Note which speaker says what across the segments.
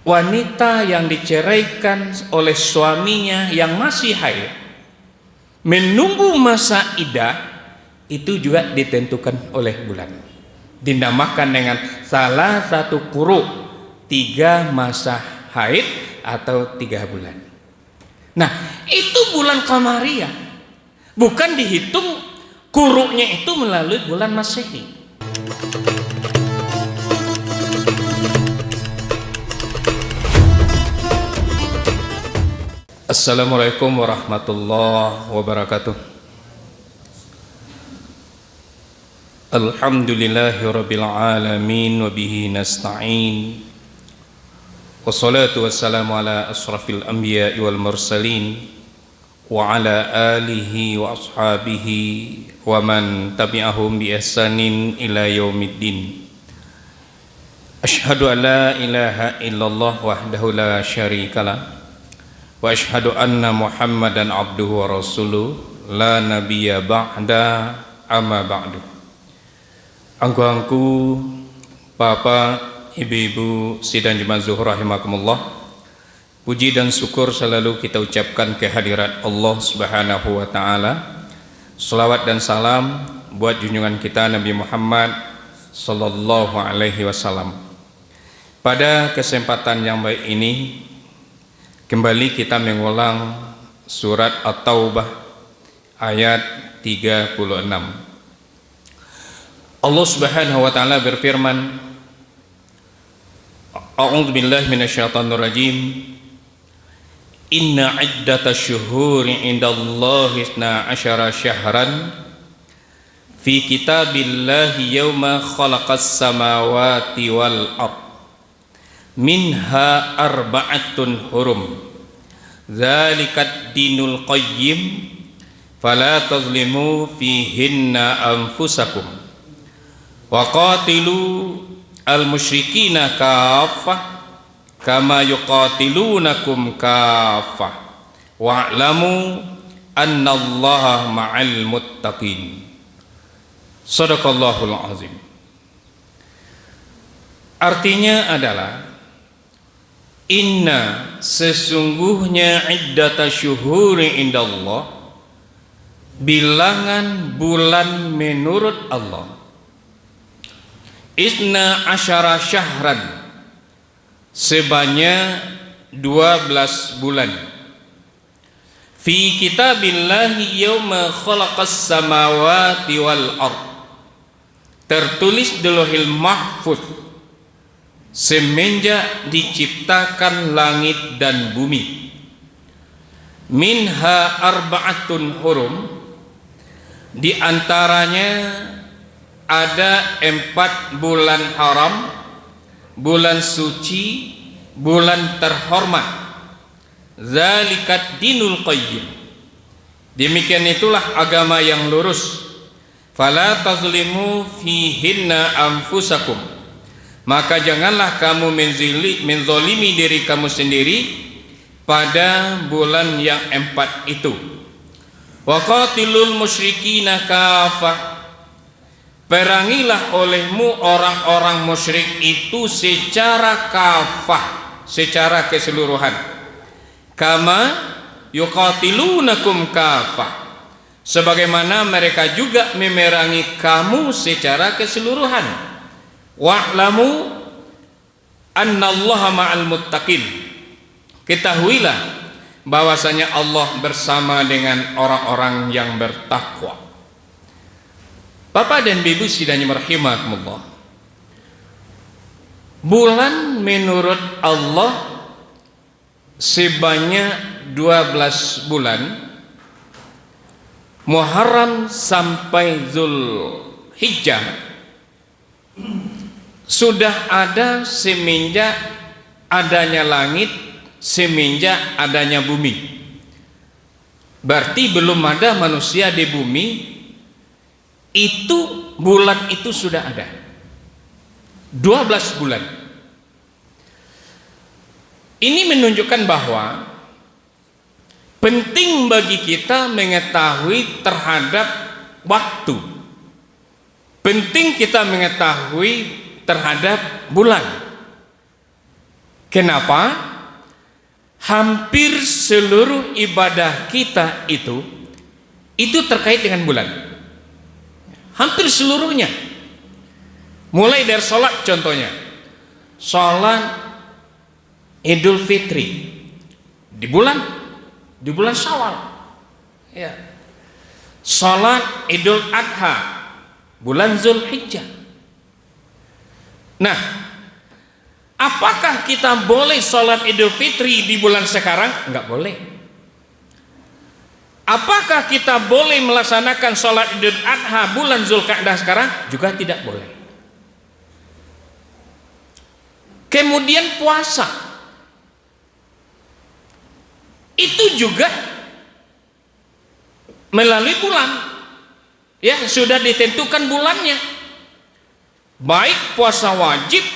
Speaker 1: wanita yang diceraikan oleh suaminya yang masih haid menunggu masa iddah itu juga ditentukan oleh bulan, dinamakan dengan salah satu quru, 3 masa haid atau 3 bulan. Nah, itu bulan qamariyah, bukan dihitung qurunya itu melalui bulan masehi. Assalamualaikum warahmatullahi wabarakatuh. Alhamdulillahi rabbil alamin wa bihi nasta'in. Wassalatu wassalamu ala asrafil anbiya'i wal mursalin wa ala alihi wa ashabihi wa man tabi'ahum bi ihsanin ila yaumiddin. Asyhadu an la ilaha illallah wahdahu la syarikalah wa asyhadu anna Muhammadan abduhu wa rasuluh la nabiyya ba'da amma ba'du. Angku-angku, Bapak, Ibu-ibu sidang jemaah Zuhur rahimakumullah, puji dan syukur selalu kita ucapkan kehadirat Allah Subhanahu wa taala. Selawat dan salam buat junjungan kita Nabi Muhammad sallallahu alaihi wasallam. Pada kesempatan yang baik ini, kembali kita mengulang surat At-Taubah ayat 36. Allah Subhanahu wa taala berfirman, A'udzu billahi minasyaitonir rajim. Inna iddatash syuhuri 'indallahi 12 syahran fi kitabillahi yauma khalaqas samawati wal ardh minha arba'atun hurum dzalikat dinul qayyim fala tazlimu fihinna anfusakum wa qatilu al musyrikina kaffah kama yuqatilunakum kaffah wa'lamu annallaha ma'al muttaqin. Shadaqallahul azim. Artinya adalah inna sesungguhnya iddatasyuhuri indallah, bilangan bulan menurut Allah, isna asyara syahran, sebanyak 12 bulan, fi kitabillahi yauma khalaqas samawati wal ardh, tertulis di Lauhil Mahfuz semenjak diciptakan langit dan bumi. Minha arba'atun hurum, di antaranya ada 4 bulan haram, bulan suci, bulan terhormat. Zalikat dinul qayyim, demikian itulah agama yang lurus. Fala tazlimu fihinna anfusakum, maka janganlah kamu menzolimi diri kamu sendiri pada bulan yang 4 itu. Wa qatilul musyrikina kafah, perangilah olehmu orang-orang musyrik itu secara kafah, secara keseluruhan. Kama yuqatilunakum kafah, sebagaimana mereka juga memerangi kamu secara keseluruhan. Wa'lamu annallaha ma'al muttaqin, ketahuilah bahwasanya Allah bersama dengan orang-orang yang bertakwa. Bapak dan Ibu sidang rahimakumullah, bulan menurut Allah sebanyak 12 bulan, Muharram sampai Zulhijjah, sudah ada semenjak adanya langit, semenjak adanya bumi. Berarti belum ada manusia di bumi, itu bulan itu sudah ada 12 bulan. Ini menunjukkan bahwa penting bagi kita mengetahui terhadap waktu, penting kita mengetahui terhadap bulan. Kenapa? Hampir seluruh ibadah kita itu terkait dengan bulan. Hampir seluruhnya. Mulai dari sholat contohnya. Sholat Idul Fitri di bulan Syawal. Ya. Sholat Idul Adha bulan Zulhijjah. Nah, apakah kita boleh sholat Idul Fitri di bulan sekarang? Enggak boleh. Apakah kita boleh melaksanakan sholat Idul Adha bulan Zulqa'dah sekarang? Juga tidak boleh. Kemudian puasa, itu juga melalui bulan, ya sudah ditentukan bulannya, baik puasa wajib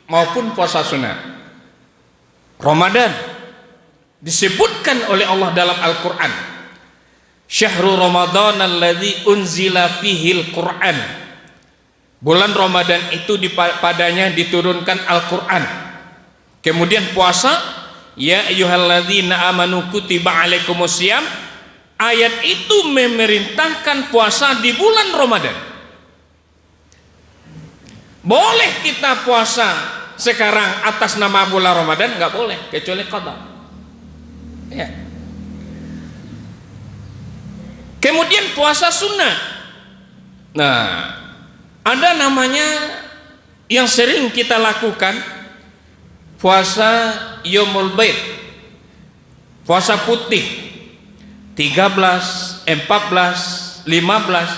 Speaker 1: maupun puasa sunnah. Ramadan disebutkan oleh Allah dalam Al-Quran, Syahrul Ramadan alladzi unzila fihil Quran. Bulan Ramadan itu padanya diturunkan Al-Quran. Kemudian puasa, ya ayyuhalladzina amanu kutiba alaikumusiyam. Ayat itu memerintahkan puasa di bulan Ramadan. Boleh kita puasa sekarang atas nama bulan Ramadan? Enggak boleh, kecuali qada. Ya. Kemudian puasa sunnah. Nah, ada namanya yang sering kita lakukan, puasa Yaumul Bait, puasa putih 13, 14, 15.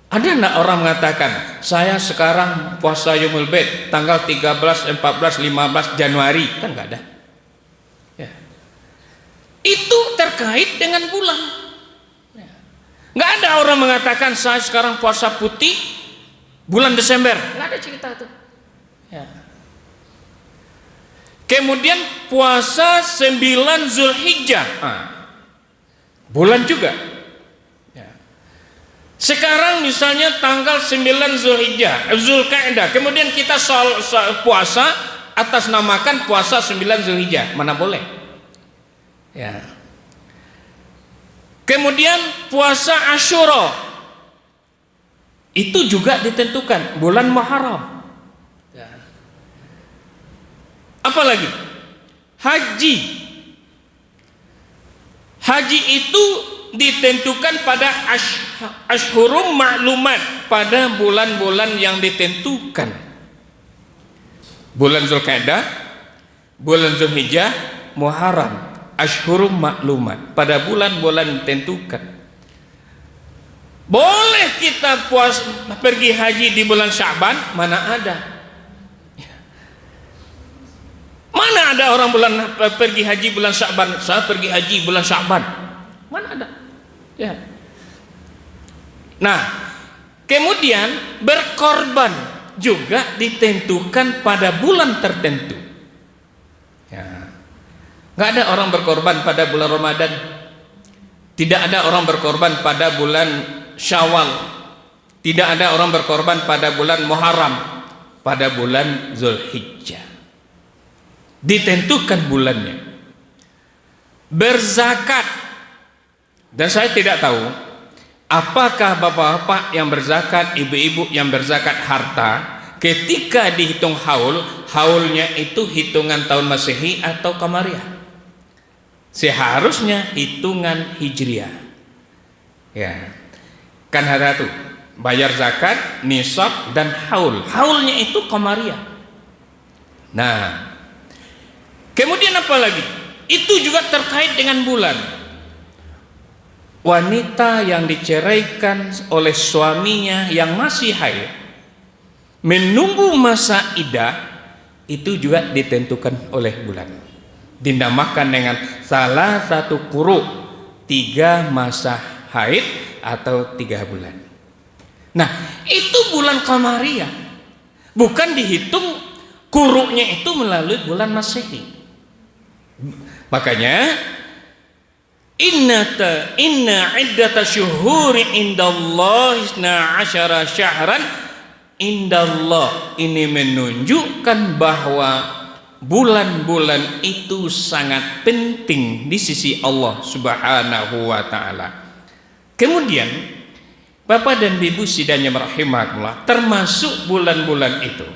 Speaker 1: Ada enggak orang mengatakan, saya sekarang puasa Yaumul Bait tanggal 13, 14, 15 Januari? Kan enggak ada. Ya. Itu terkait dengan bulan. Enggak ada orang mengatakan saya sekarang puasa putih bulan Desember. Enggak ada cerita itu. Ya. Kemudian puasa 9 Zulhijjah. Bulan juga. Ya. Sekarang misalnya tanggal 9 Zulhijjah, Zulqa'dah. Kemudian kita puasa atas namakan puasa 9 Zulhijjah. Mana boleh? Ya. Kemudian puasa Asyura. Itu juga ditentukan bulan Muharram. Ya. Apalagi haji. Haji itu ditentukan pada ashhurum ma'lumat, pada bulan-bulan yang ditentukan. Bulan Zulqa'dah, bulan Zulhijjah, Muharram, ashhurum ma'lumat, pada bulan-bulan ditentukan. Boleh kita pergi haji di bulan Sya'ban? Mana ada? Mana ada orang pergi haji bulan Sya'ban? Saya pergi haji bulan Sya'ban. Mana ada? Ya. Nah, kemudian berkorban juga ditentukan pada bulan tertentu. Ya. Nggak ada orang berkorban pada bulan Ramadan. Tidak ada orang berkorban pada bulan Syawal. Tidak ada orang berkorban pada bulan Muharram, pada bulan Zulhijjah. Ditentukan bulannya. Berzakat. Dan saya tidak tahu apakah bapak-bapak yang berzakat, ibu-ibu yang berzakat harta, ketika dihitung haulnya itu hitungan tahun Masehi atau Qamariyah. Seharusnya hitungan Hijriah. Ya. Kan ada tuh bayar zakat, nisab dan haul. Haulnya itu Qamariyah. Nah, kemudian apa lagi? Itu juga terkait dengan bulan. Wanita yang diceraikan oleh suaminya yang masih haid, menunggu masa iddah, itu juga ditentukan oleh bulan. Dinamakan dengan salah satu quru, 3 masa haid atau 3 bulan. Nah, itu bulan Qamariyah. Bukan dihitung kurunya itu melalui bulan Masehi. Makanya inna iddata syuhuri indallahi 12 syahran indallah, ini menunjukkan bahwa bulan-bulan itu sangat penting di sisi Allah Subhanahu wa taala. Kemudian Bapak dan Ibu sidang yang rahimakumullah, termasuk bulan-bulan itu,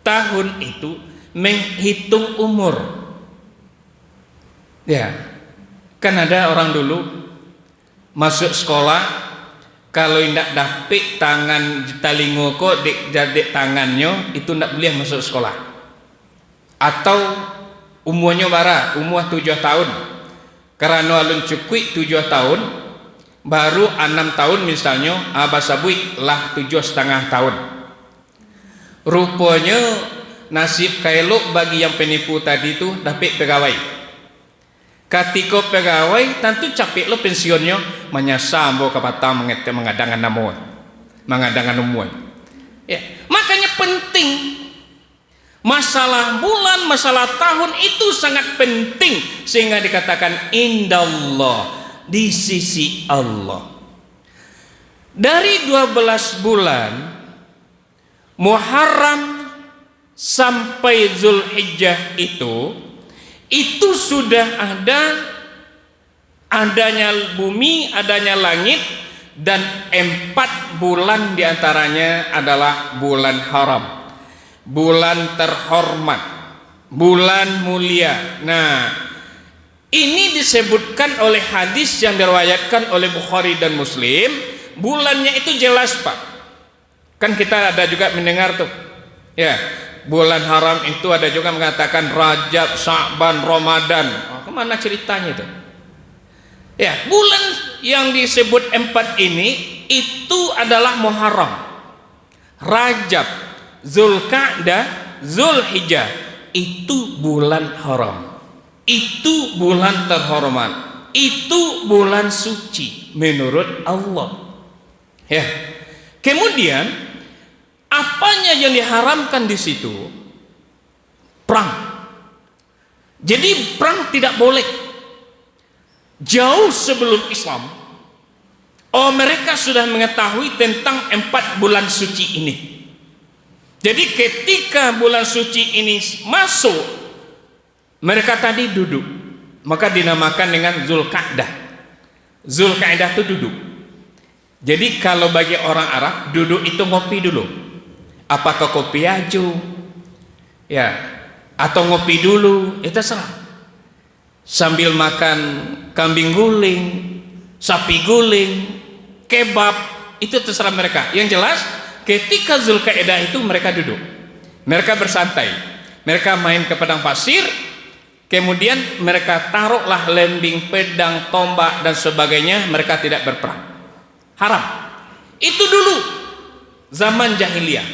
Speaker 1: tahun itu menghitung umur. Ya, kan ada orang dulu masuk sekolah, kalau tidak dapet tangan talingo kok dek tangannya itu tidak boleh masuk sekolah. Atau umurnya bara, umur 7 tahun, karena alun cukui 7 tahun, baru 6 tahun misalnya, bahasa buik lah 7,5 tahun. Rupanya nasib kailuk bagi yang penipu tadi itu dapat pegawai. Ketika pegawai tentu capek lo pensiunnya, menyasar ke batang mengadangan umur. Ya, makanya penting masalah bulan, masalah tahun itu sangat penting, sehingga dikatakan indallah, di sisi Allah. Dari 12 bulan Muharram sampai Zulhijjah itu sudah adanya bumi, adanya langit, dan 4 bulan diantaranya adalah bulan haram, bulan terhormat, bulan mulia. Nah, ini disebutkan oleh hadis yang diriwayatkan oleh Bukhari dan Muslim. Bulannya itu jelas, Pak. Kan kita ada juga mendengar tuh, ya, bulan haram itu ada juga mengatakan Rajab, Sya'ban, Ramadan. Kemana ceritanya itu? Ya, bulan yang disebut 4 ini itu adalah Muharram, Rajab, Zulqa'dah, Zulhijjah. Itu bulan haram, itu bulan terhormat, itu bulan suci menurut Allah. Ya. Kemudian apanya yang diharamkan di situ? Perang. Jadi perang tidak boleh. Jauh sebelum Islam, mereka sudah mengetahui tentang 4 bulan suci ini. Jadi ketika bulan suci ini masuk, mereka tadi duduk, maka dinamakan dengan Zulqa'dah. Zulqa'dah itu duduk. Jadi kalau bagi orang Arab, duduk itu ngopi dulu. Apakah kopi aju, ya, atau ngopi dulu, itu salah. Sambil makan kambing guling, sapi guling, kebab, itu terserah mereka. Yang jelas ketika Zulqa'dah itu mereka duduk, mereka bersantai, mereka main ke padang pasir. Kemudian mereka taruhlah lembing, pedang, tombak dan sebagainya. Mereka tidak berperang. Haram. Itu dulu zaman jahiliyah.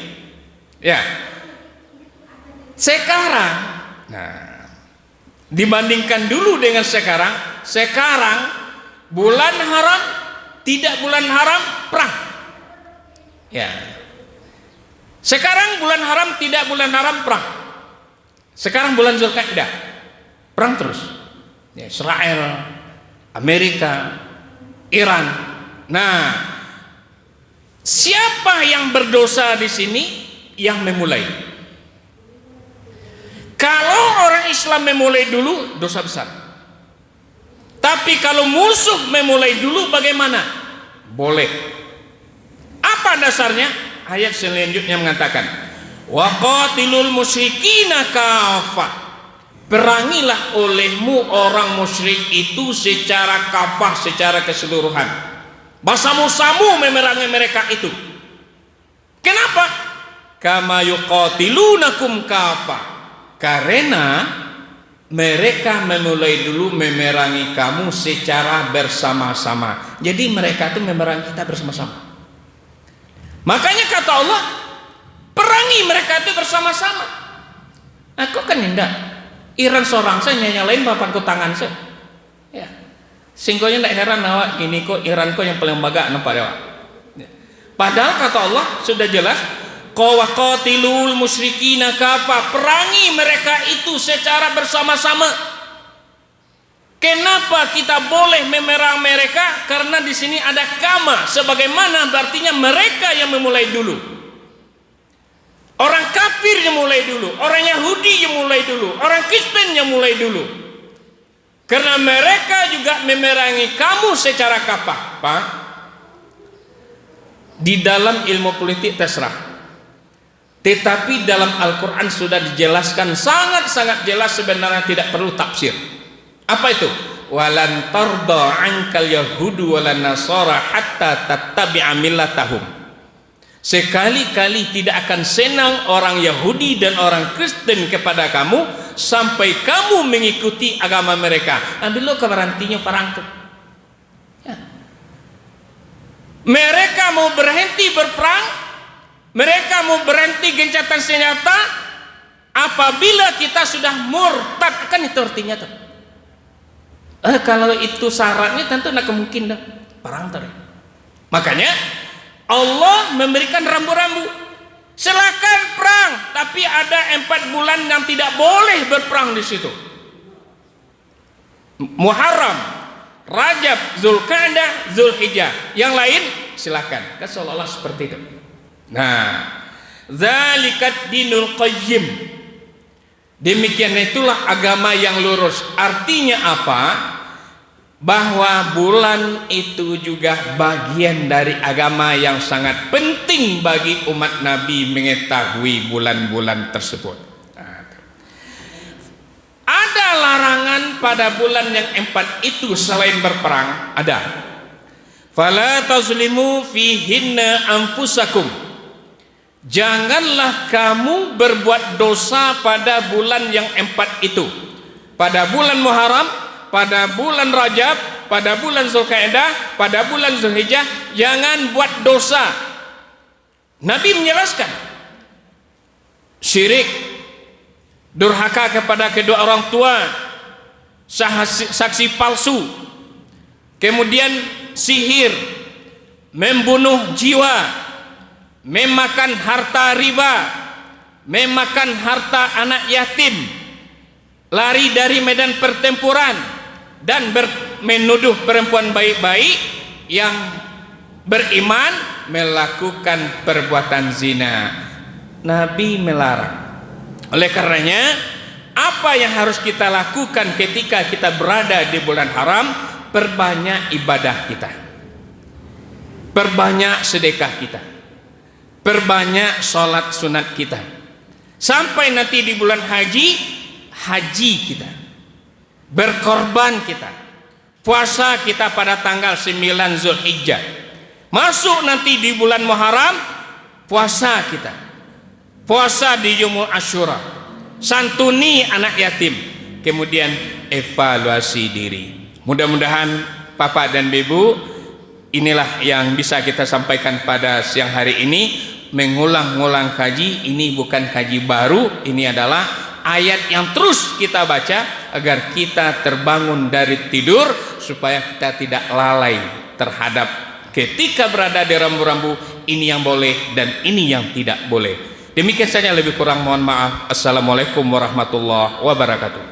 Speaker 1: Ya. Sekarang, nah, dibandingkan dulu dengan sekarang bulan haram, tidak bulan haram, perang. Ya. Sekarang bulan haram, tidak bulan haram, perang. Sekarang bulan Zulqa'dah, perang terus. Ya, Israel, Amerika, Iran. Nah, siapa yang berdosa di sini? Yang memulai. Kalau orang Islam memulai dulu, dosa besar. Tapi kalau musuh memulai dulu, bagaimana? Boleh. Apa dasarnya? Ayat selanjutnya mengatakan, wa qatilul musyrikina kafah. Perangilah olehmu orang musyrik itu secara kafah, secara keseluruhan. Basamu-samu memerangi mereka itu. Kenapa? Kama yuqatilunakum kafah. Karena mereka memulai dulu memerangi kamu secara bersama-sama. Jadi mereka itu memerangi kita bersama-sama. Makanya kata Allah, perangi mereka itu bersama-sama. Aku kan tidak. Iran seorang saya nyalain papanku tangan saya. Ya. Singkonya tidak heran awak gini kok Iran kok yang paling baga nampak awak. Ya. Padahal kata Allah sudah jelas, qawatilul musyrikina kafa, perangi mereka itu secara bersama-sama. Kenapa kita boleh memerang mereka? Karena di sini ada kama, sebagaimana artinya mereka yang memulai dulu. Orang kafir yang mulai dulu, orang Yahudi yang mulai dulu, orang Kristen yang mulai dulu. Karena mereka juga memerangi kamu secara kafah, Pak. Di dalam ilmu politik terserah. Tetapi dalam Al-Quran sudah dijelaskan sangat-sangat jelas, sebenarnya tidak perlu tafsir. Apa itu? Walan tarda ankal yahudu walan nasara hatta tattabi'a millatahum. Sekali-kali tidak akan senang orang Yahudi dan orang Kristen kepada kamu sampai kamu mengikuti agama mereka. Ambil lo keberantinya perang. Ya. Mereka mau berhenti berperang, mereka mau berhenti gencatan senjata apabila kita sudah murtad. Kan itu artinya tuh. Kalau itu syaratnya tentu tidak mungkin dah perang tadi. Makanya Allah memberikan rambu-rambu. Silakan perang, tapi ada 4 bulan yang tidak boleh berperang di situ. Muharram, Rajab, Zulqa'dah, Zulhijjah. Yang lain silakan. Kan seolah-olah seperti itu. Nah, zalikat dinul qayyim. Demikian itulah agama yang lurus. Artinya apa? Bahwa bulan itu juga bagian dari agama yang sangat penting bagi umat Nabi mengetahui bulan-bulan tersebut. Ada larangan pada bulan yang 4 itu selain berperang, ada. Fala tazlimu fihinna anfusakum. Janganlah kamu berbuat dosa pada bulan yang 4 itu. Pada bulan Muharram, pada bulan Rajab, pada bulan Zulqa'dah, pada bulan Zulhijjah, jangan buat dosa. Nabi menjelaskan syirik, durhaka kepada kedua orang tua, saksi palsu, kemudian sihir, membunuh jiwa, memakan harta riba, memakan harta anak yatim, lari dari medan pertempuran, dan menuduh perempuan baik-baik yang beriman melakukan perbuatan zina. Nabi melarang. Oleh karenanya, apa yang harus kita lakukan ketika kita berada di bulan haram? Perbanyak ibadah kita, perbanyak sedekah kita, perbanyak sholat sunat kita, sampai nanti di bulan haji kita, berkorban kita, puasa kita pada tanggal 9 Zulhijjah, masuk nanti di bulan Muharram, puasa kita, puasa di Yaumul Asyura, santuni anak yatim, kemudian evaluasi diri. Mudah-mudahan Bapak dan Ibu, inilah yang bisa kita sampaikan pada siang hari ini. Mengulang-ulang kaji, ini bukan kaji baru, ini adalah ayat yang terus kita baca agar kita terbangun dari tidur, supaya kita tidak lalai terhadap ketika berada di rambu-rambu, ini yang boleh dan ini yang tidak boleh. Demikian saja, lebih kurang mohon maaf. Assalamualaikum warahmatullahi wabarakatuh.